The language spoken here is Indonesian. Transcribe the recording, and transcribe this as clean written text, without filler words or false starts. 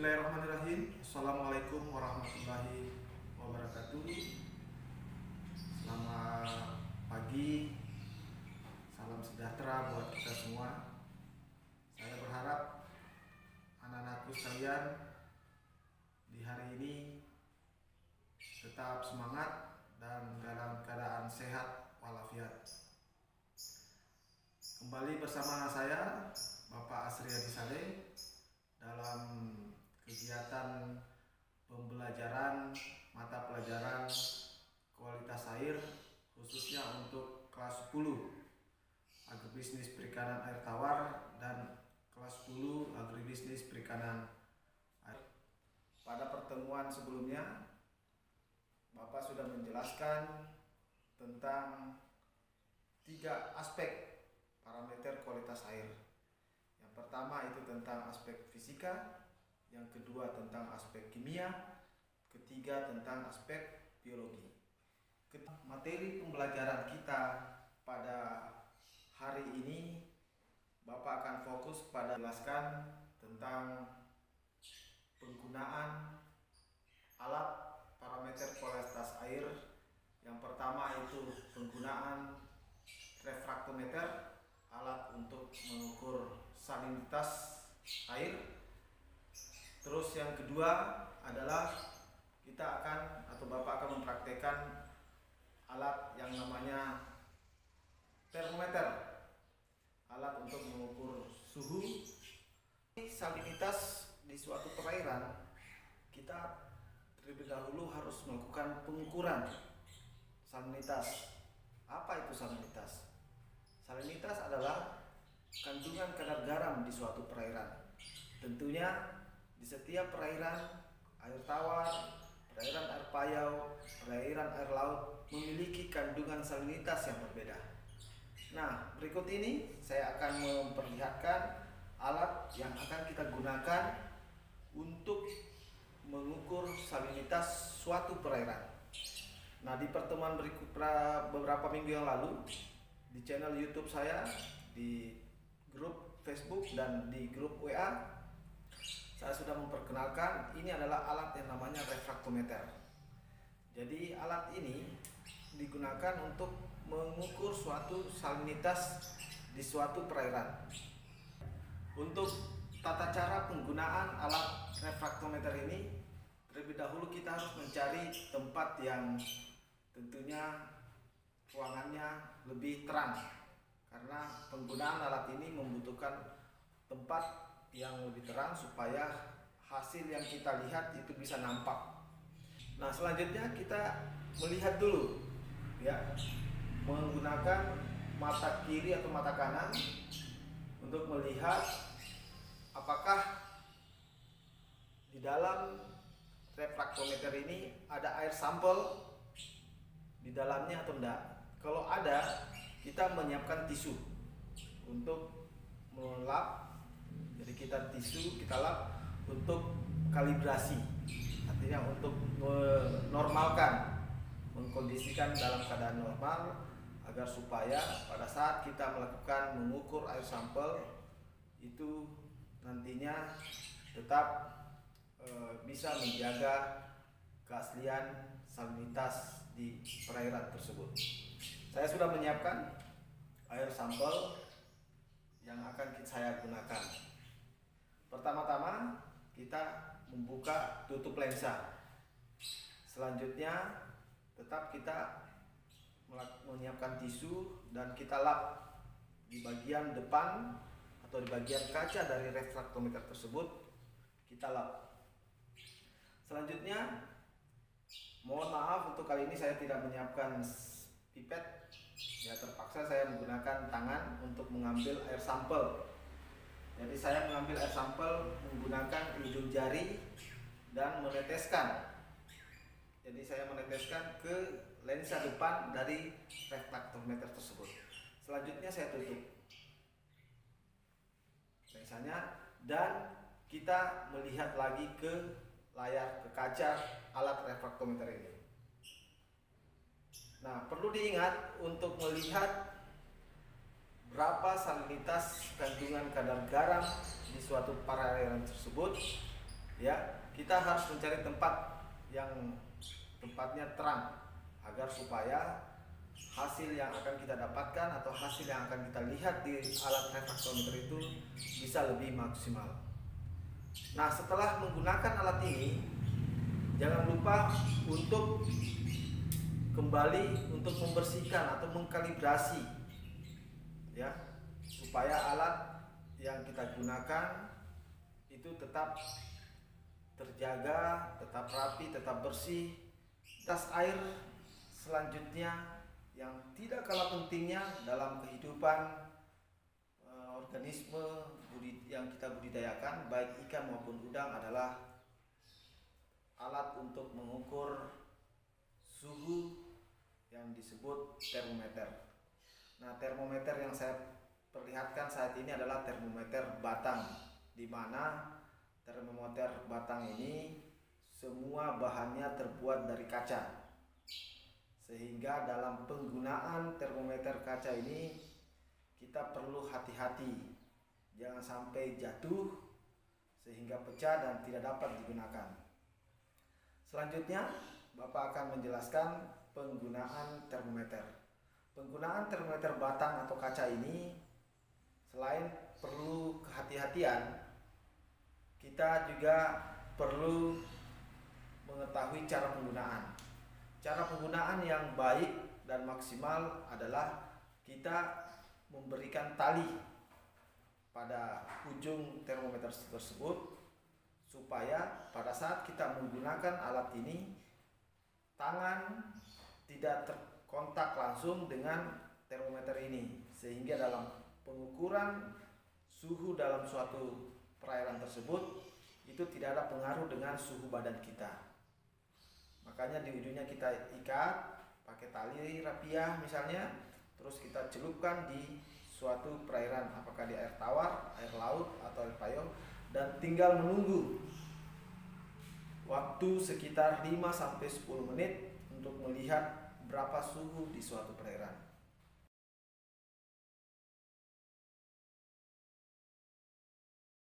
Bismillahirrahmanirrahim. Assalamualaikum warahmatullahi wabarakatuh. Selamat pagi, salam sejahtera buat kita semua. Saya berharap anak-anakku sekalian di hari ini tetap semangat dan dalam keadaan sehat walafiat. Kembali bersama saya, Bapak Asriyadi Saleh, dalam kegiatan pembelajaran mata pelajaran kualitas air khususnya untuk kelas 10 agribisnis perikanan air tawar dan kelas 10 agribisnis perikanan air. Pada pertemuan sebelumnya Bapak sudah menjelaskan tentang 3 aspek parameter kualitas air. Yang pertama itu tentang aspek fisika, yang kedua tentang aspek kimia, ketiga tentang aspek biologi. Materi pembelajaran kita pada hari ini, Bapak akan fokus pada menjelaskan tentang penggunaan alat parameter kualitas air. Yang pertama itu penggunaan refraktometer, alat untuk mengukur salinitas air. Terus yang kedua adalah kita akan atau Bapak akan mempraktekkan alat yang namanya termometer, alat untuk mengukur suhu salinitas di suatu perairan. Kita terlebih dahulu harus melakukan pengukuran salinitas. Apa itu salinitas? Salinitas adalah kandungan kadar garam di suatu perairan. Tentunya di setiap perairan air tawar, perairan air payau, perairan air laut memiliki kandungan salinitas yang berbeda. Nah, berikut ini saya akan memperlihatkan alat yang akan kita gunakan untuk mengukur salinitas suatu perairan. Nah, di pertemuan beberapa minggu yang lalu di channel YouTube saya, di grup Facebook dan di grup WA, saya sudah memperkenalkan ini adalah alat yang namanya refraktometer. Jadi alat ini digunakan untuk mengukur suatu salinitas di suatu perairan. Untuk tata cara penggunaan alat refraktometer ini, terlebih dahulu kita harus mencari tempat yang tentunya ruangannya lebih terang, karena penggunaan alat ini membutuhkan tempat yang lebih terang supaya hasil yang kita lihat itu bisa nampak. Nah, selanjutnya kita melihat dulu ya, menggunakan mata kiri atau mata kanan untuk melihat apakah di dalam refraktometer ini ada air sampel di dalamnya atau enggak. Kalau ada, kita menyiapkan tisu untuk melap. Jadi kita lap untuk kalibrasi, artinya untuk menormalkan, mengkondisikan dalam keadaan normal agar supaya pada saat kita melakukan mengukur air sampel itu nantinya tetap bisa menjaga keaslian salinitas di perairan tersebut. Saya sudah menyiapkan air sampel yang akan saya gunakan. Pertama-tama kita membuka tutup lensa. Selanjutnya tetap kita menyiapkan tisu dan kita lap di bagian depan atau di bagian kaca dari refraktometer tersebut, kita lap. Selanjutnya, mohon maaf untuk kali ini saya tidak menyiapkan pipet. Ya, terpaksa saya menggunakan tangan untuk mengambil air sampel. Jadi saya mengambil air sampel menggunakan ujung jari dan meneteskan. Jadi saya meneteskan ke lensa depan dari refraktometer tersebut. Selanjutnya saya tutup lensanya dan kita melihat lagi ke layar, ke kaca alat refraktometer ini. Nah, perlu diingat untuk melihat berapa salinitas kandungan kadar garam di suatu perairan tersebut, Ya, kita harus mencari tempat yang tempatnya terang agar supaya hasil yang akan kita dapatkan atau hasil yang akan kita lihat di alat refraktometer itu bisa lebih maksimal. Nah, setelah menggunakan alat ini, jangan lupa untuk kembali untuk membersihkan atau mengkalibrasi, ya, supaya alat yang kita gunakan itu tetap terjaga, tetap rapi, tetap bersih. Tas air selanjutnya yang tidak kalah pentingnya dalam kehidupan organisme yang kita budidayakan, baik ikan maupun udang, adalah alat untuk mengukur suhu yang disebut termometer. Nah, termometer yang saya perlihatkan saat ini adalah termometer batang, di mana termometer batang ini semua bahannya terbuat dari kaca. Sehingga dalam penggunaan termometer kaca ini kita perlu hati-hati, jangan sampai jatuh sehingga pecah dan tidak dapat digunakan. Selanjutnya, Bapak akan menjelaskan penggunaan termometer. Penggunaan termometer batang atau kaca ini selain perlu kehati-hatian, kita juga perlu mengetahui cara penggunaan. Cara penggunaan yang baik dan maksimal adalah kita memberikan tali pada ujung termometer tersebut supaya pada saat kita menggunakan alat ini, tangan tidak terkontak langsung dengan termometer ini, sehingga dalam pengukuran suhu dalam suatu perairan tersebut itu tidak ada pengaruh dengan suhu badan kita. Makanya di ujungnya kita ikat pakai tali rapiah misalnya, terus kita celupkan di suatu perairan, apakah di air tawar, air laut, atau air payau, dan tinggal menunggu waktu sekitar 5-10 menit untuk melihat berapa suhu di suatu perairan.